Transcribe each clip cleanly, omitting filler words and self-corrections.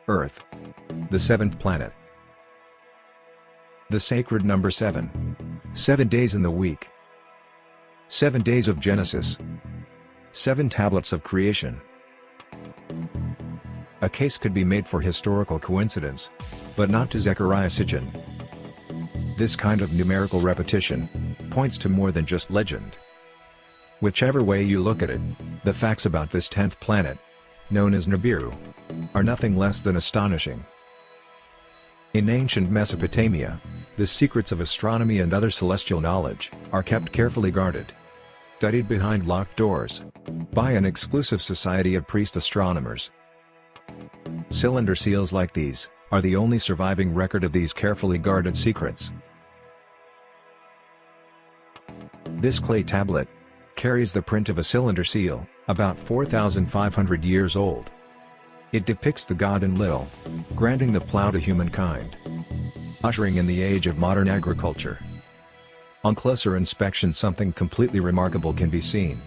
Earth. The seventh planet. The sacred number 7. 7 days in the week. 7 days of Genesis. 7 tablets of creation. A case could be made for historical coincidence, but not to Zecharia Sitchin. This kind of numerical repetition points to more than just legend. Whichever way you look at it, the facts about this 10th planet, known as Nibiru, are nothing less than astonishing. In ancient Mesopotamia, the secrets of astronomy and other celestial knowledge are kept carefully guarded, studied behind locked doors, by an exclusive society of priest astronomers. Cylinder seals like these are the only surviving record of these carefully guarded secrets. This clay tablet carries the print of a cylinder seal, about 4,500 years old. It depicts the god Enlil, granting the plow to humankind, ushering in the age of modern agriculture. On closer inspection, something completely remarkable can be seen.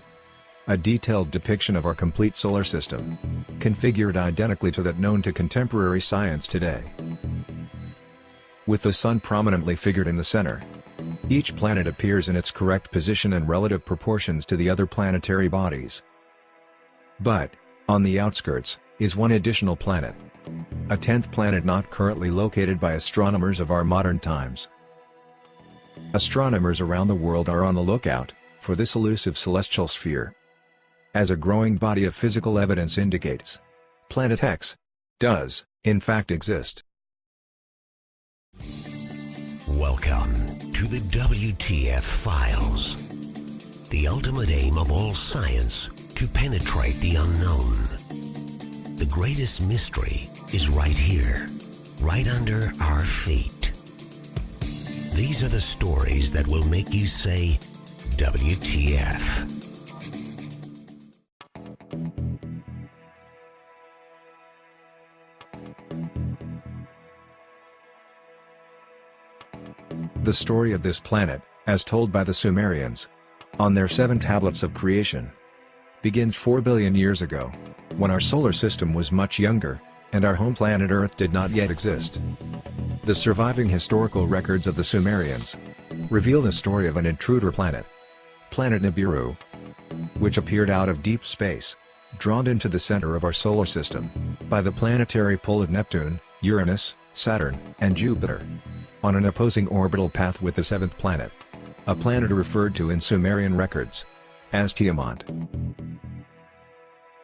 A detailed depiction of our complete solar system, configured identically to that known to contemporary science today. With the Sun prominently figured in the center, each planet appears in its correct position and relative proportions to the other planetary bodies. But, on the outskirts, is one additional planet. A 10th planet not currently located by astronomers of our modern times. Astronomers around the world are on the lookout for this elusive celestial sphere. As a growing body of physical evidence indicates, Planet X does, in fact, exist. Welcome to the WTF Files. The ultimate aim of all science, to penetrate the unknown. The greatest mystery is right here, right under our feet. These are the stories that will make you say, WTF. The story of this planet, as told by the Sumerians, on their 7 tablets of creation, begins 4 billion years ago, when our solar system was much younger, and our home planet Earth did not yet exist. The surviving historical records of the Sumerians reveal the story of an intruder planet, Planet Nibiru, which appeared out of deep space, drawn into the center of our solar system by the planetary pull of Neptune, Uranus, Saturn, and Jupiter, on an opposing orbital path with the 7th planet, a planet referred to in Sumerian records as Tiamat.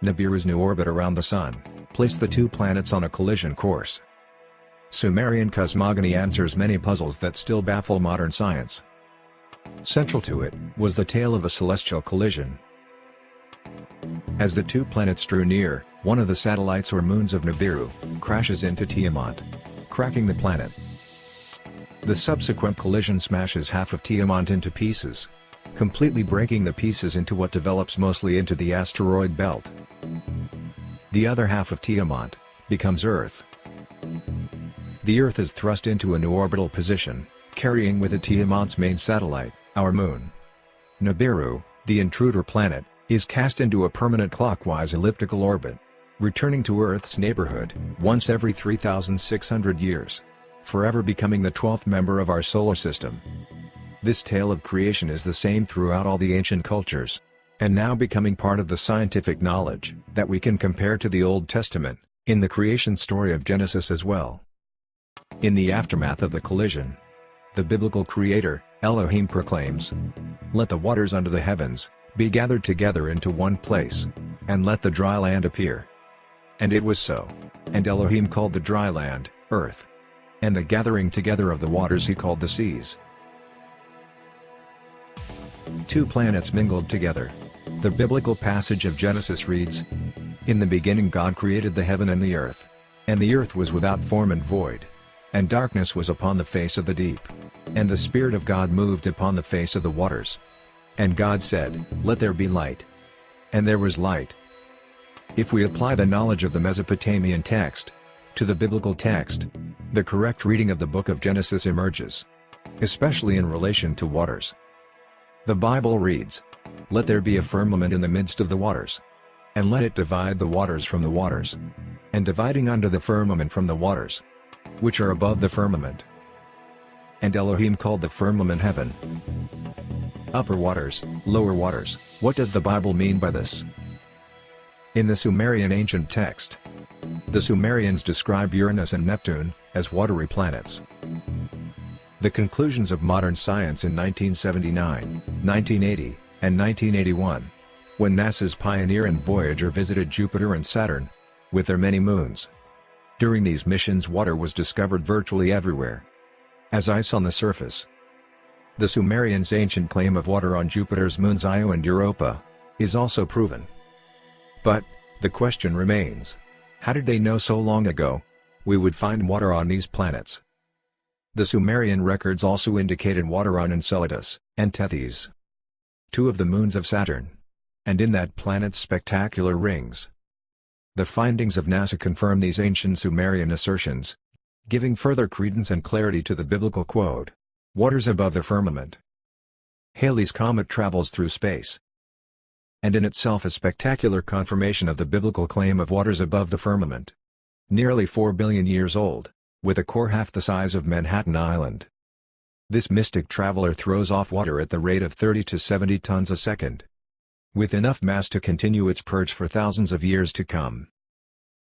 Nibiru's new orbit around the Sun placed the 2 planets on a collision course. Sumerian cosmogony answers many puzzles that still baffle modern science. Central to it was the tale of a celestial collision. As the 2 planets drew near, one of the satellites or moons of Nibiru crashes into Tiamat, cracking the planet. The subsequent collision smashes half of Tiamat into pieces, completely breaking the pieces into what develops mostly into the asteroid belt. The other half of Tiamat becomes Earth. The Earth is thrust into a new orbital position, carrying with it Tiamat's main satellite, our moon. Nibiru, the intruder planet, is cast into a permanent clockwise elliptical orbit, returning to Earth's neighborhood once every 3,600 years, forever becoming the 12th member of our solar system. This tale of creation is the same throughout all the ancient cultures, and now becoming part of the scientific knowledge that we can compare to the Old Testament, in the creation story of Genesis as well. In the aftermath of the collision, the biblical creator, Elohim, proclaims, "Let the waters under the heavens be gathered together into one place, and let the dry land appear." And it was so. And Elohim called the dry land, earth. And the gathering together of the waters he called the seas. 2 planets mingled together. The biblical passage of Genesis reads, "In the beginning God created the heaven and the earth. And the earth was without form and void. And darkness was upon the face of the deep. And the Spirit of God moved upon the face of the waters. And God said, Let there be light. And there was light." If we apply the knowledge of the Mesopotamian text to the biblical text, the correct reading of the book of Genesis emerges, especially in relation to waters. The Bible reads, "Let there be a firmament in the midst of the waters. and let it divide the waters from the waters, and dividing under the firmament from the waters, which are above the firmament. And Elohim called the firmament heaven. Upper waters, lower waters. What does the Bible mean by this? In the Sumerian ancient text, the Sumerians describe Uranus and Neptune as watery planets. The conclusions of modern science in 1979, 1980, and 1981, when NASA's Pioneer and Voyager visited Jupiter and Saturn, with their many moons. During these missions, water was discovered virtually everywhere, as ice on the surface. The Sumerians' ancient claim of water on Jupiter's moons Io and Europa is also proven. But the question remains, how did they know so long ago we would find water on these planets? The Sumerian records also indicated water on Enceladus and Tethys, two of the moons of Saturn, and in that planet's spectacular rings. The findings of NASA confirm these ancient Sumerian assertions, giving further credence and clarity to the biblical quote, "Waters above the firmament." Halley's Comet travels through space, and in itself a spectacular confirmation of the biblical claim of waters above the firmament. Nearly 4 billion years old, with a core half the size of Manhattan Island. This mystic traveler throws off water at the rate of 30 to 70 tons a second, with enough mass to continue its purge for thousands of years to come.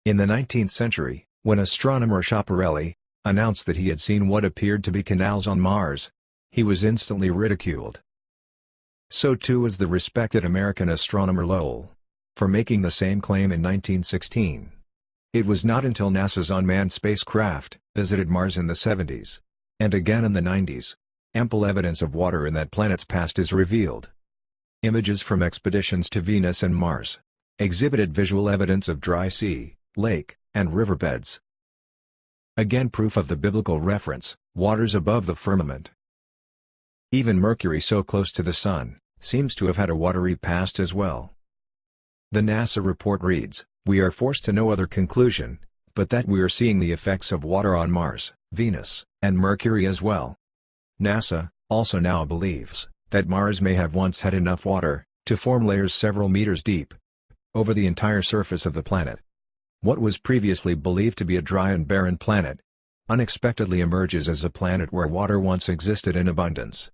In the 19th century, when astronomer Schiaparelli announced that he had seen what appeared to be canals on Mars, he was instantly ridiculed. So too was the respected American astronomer Lowell, for making the same claim in 1916. It was not until NASA's unmanned spacecraft visited Mars in the 70s, and again in the 90s, ample evidence of water in that planet's past is revealed. Images from expeditions to Venus and Mars exhibited visual evidence of dry sea, lake, and riverbeds. Again proof of the biblical reference, waters above the firmament. Even Mercury, so close to the Sun, seems to have had a watery past as well. The NASA report reads, "We are forced to no other conclusion, but that we are seeing the effects of water on Mars, Venus, and Mercury as well." NASA also now believes that Mars may have once had enough water to form layers several meters deep over the entire surface of the planet. What was previously believed to be a dry and barren planet unexpectedly emerges as a planet where water once existed in abundance.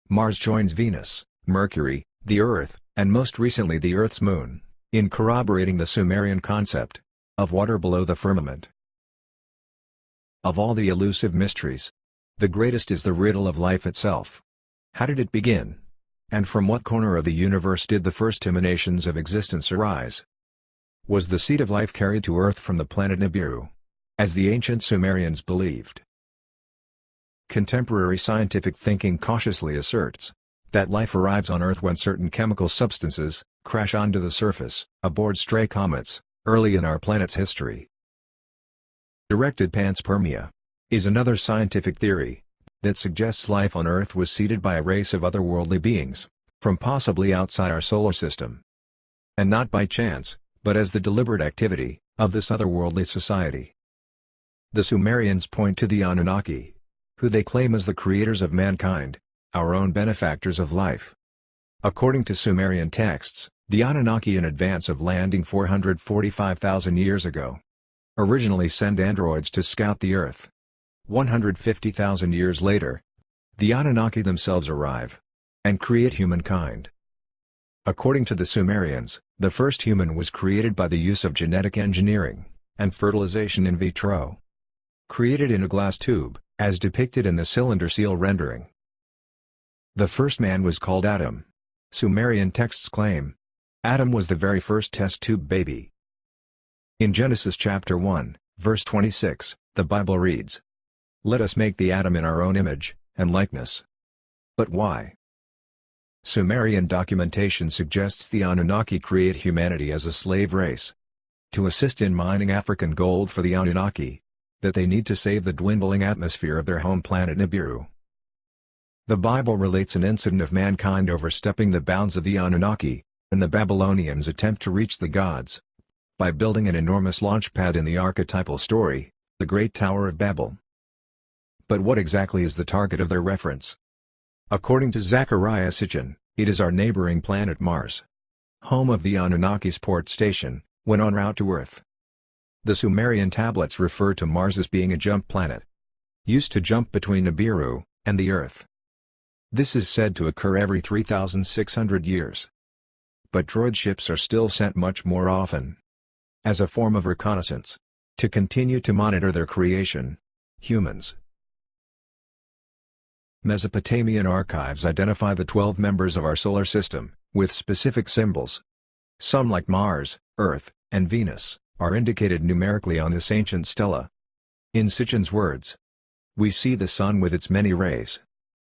Mars joins Venus, Mercury, the Earth, and most recently the Earth's moon, in corroborating the Sumerian concept of water below the firmament. Of all the elusive mysteries, the greatest is the riddle of life itself. How did it begin? And from what corner of the universe did the first emanations of existence arise? Was the seed of life carried to Earth from the planet Nibiru, as the ancient Sumerians believed? Contemporary scientific thinking cautiously asserts that life arrives on Earth when certain chemical substances crash onto the surface, aboard stray comets, early in our planet's history. Directed panspermia is another scientific theory that suggests life on Earth was seeded by a race of otherworldly beings, from possibly outside our solar system. And not by chance, but as the deliberate activity of this otherworldly society. The Sumerians point to the Annunaki, who they claim as the creators of mankind, our own benefactors of life. According to Sumerian texts, the Anunnaki, in advance of landing 445,000 years ago, originally sent androids to scout the Earth. 150,000 years later, the Anunnaki themselves arrive and create humankind. According to the Sumerians, the first human was created by the use of genetic engineering and fertilization in vitro. Created in a glass tube, as depicted in the cylinder seal rendering. The first man was called Adam. Sumerian texts claim Adam was the very first test tube baby. In Genesis chapter 1, verse 26, the Bible reads, "Let us make the Adam in our own image and likeness." But why? Sumerian documentation suggests the Anunnaki create humanity as a slave race. To assist in mining African gold for the Anunnaki, that they need to save the dwindling atmosphere of their home planet Nibiru. The Bible relates an incident of mankind overstepping the bounds of the Anunnaki, and the Babylonians' attempt to reach the gods by building an enormous launch pad in the archetypal story, the Great Tower of Babel. But what exactly is the target of their reference? According to Zechariah Sitchin, it is our neighboring planet Mars. home of the Annunnaki's port station, when en route to Earth. The Sumerian tablets refer to Mars as being a jump planet, used to jump between Nibiru and the Earth. This is said to occur every 3,600 years. But droid ships are still sent much more often, as a form of reconnaissance, to continue to monitor their creation, humans. Mesopotamian archives identify the 12 members of our solar system, with specific symbols. Some, like Mars, Earth, and Venus, are indicated numerically on this ancient stela. In Sitchin's words, "We see the sun with its many rays.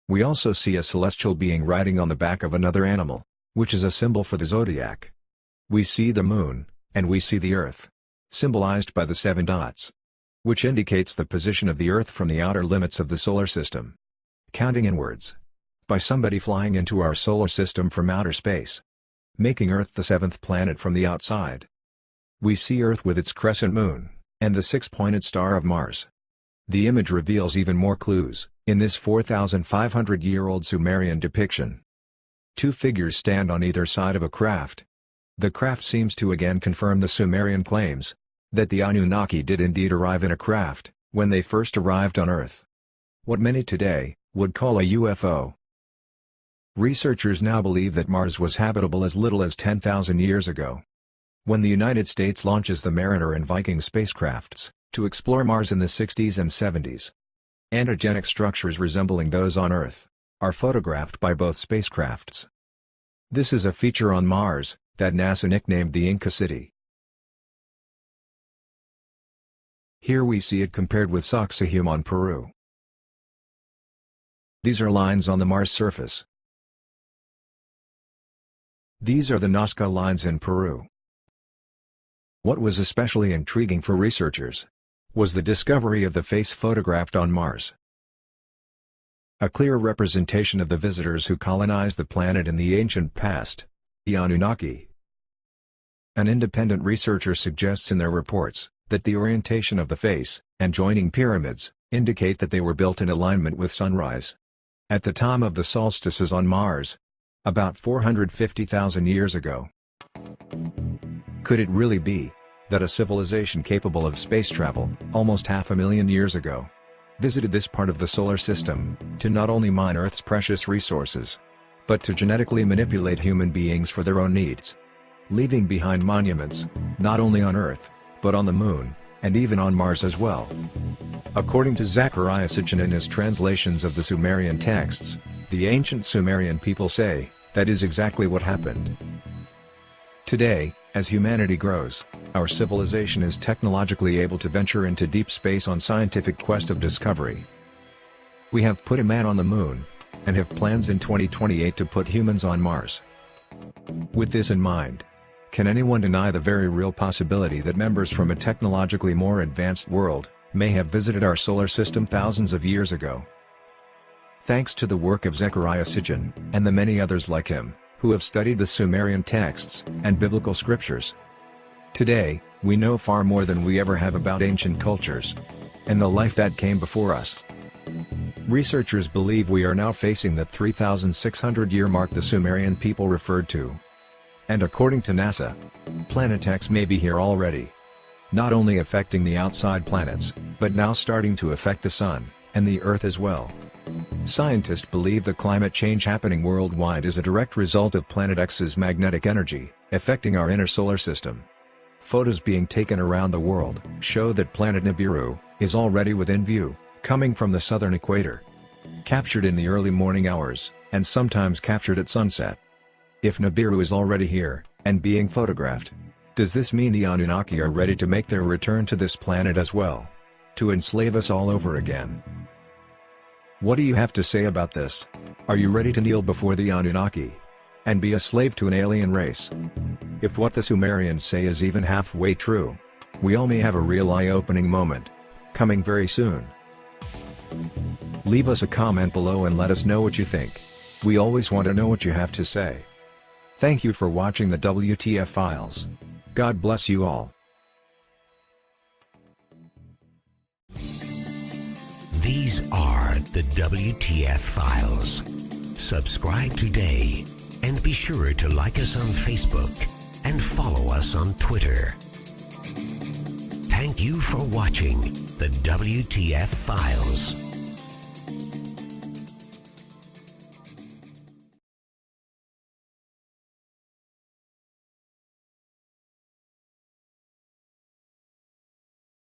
We also see a celestial being riding on the back of another animal, which is a symbol for the zodiac. We see the moon, and we see the Earth, symbolized by the 7 dots, which indicates the position of the Earth from the outer limits of the solar system. Counting inwards, by somebody flying into our solar system from outer space, making Earth the 7th planet from the outside. We see Earth with its crescent moon, and the 6-pointed star of Mars." The image reveals even more clues, in this 4,500-year-old Sumerian depiction. 2 figures stand on either side of a craft. The craft seems to again confirm the Sumerian claims, that the Anunnaki did indeed arrive in a craft, when they first arrived on Earth. What many today would call a UFO. Researchers now believe that Mars was habitable as little as 10,000 years ago. When the United States launches the Mariner and Viking spacecrafts to explore Mars in the 60s and 70s, antigenic structures resembling those on Earth are photographed by both spacecrafts. This is a feature on Mars that NASA nicknamed the Inca City. Here we see it compared with Sacsayhuam on Peru. These are lines on the Mars surface. These are the Nazca lines in Peru. What was especially intriguing for researchers was the discovery of the face photographed on Mars. A clear representation of the visitors who colonized the planet in the ancient past, the Anunnaki. An independent researcher suggests in their reports that the orientation of the face and joining pyramids indicate that they were built in alignment with sunrise at the time of the solstices on Mars, about 450,000 years ago. Could it really be that a civilization capable of space travel, almost 500,000 years ago, visited this part of the solar system to not only mine Earth's precious resources, but to genetically manipulate human beings for their own needs, leaving behind monuments, not only on Earth, but on the Moon, and even on Mars as well? According to Zecharia Sitchin in his translations of the Sumerian texts, the ancient Sumerian people say, that is exactly what happened. Today, as humanity grows, our civilization is technologically able to venture into deep space on scientific quest of discovery. We have put a man on the Moon, and have plans in 2028 to put humans on Mars. With this in mind, can anyone deny the very real possibility that members from a technologically more advanced world may have visited our solar system thousands of years ago? Thanks to the work of Zecharia Sitchin, and the many others like him, who have studied the Sumerian texts and biblical scriptures, today, we know far more than we ever have about ancient cultures and the life that came before us. Researchers believe we are now facing the 3,600-year mark the Sumerian people referred to. And according to NASA, Planet X may be here already. Not only affecting the outside planets, but now starting to affect the Sun and the Earth as well. Scientists believe the climate change happening worldwide is a direct result of Planet X's magnetic energy, affecting our inner solar system. Photos being taken around the world show that planet Nibiru is already within view, coming from the southern equator. Captured in the early morning hours, and sometimes captured at sunset. If Nibiru is already here, and being photographed, does this mean the Anunnaki are ready to make their return to this planet as well? To enslave us all over again? What do you have to say about this? Are you ready to kneel before the Anunnaki and be a slave to an alien race? If what the Sumerians say is even halfway true, we all may have a real eye-opening moment coming very soon. Leave us a comment below and let us know what you think. We always want to know what you have to say. Thank you for watching the WTF Files. God bless you all. These are the WTF Files. Subscribe today And be sure to like us on Facebook and follow us on Twitter. Thank you for watching the WTF Files.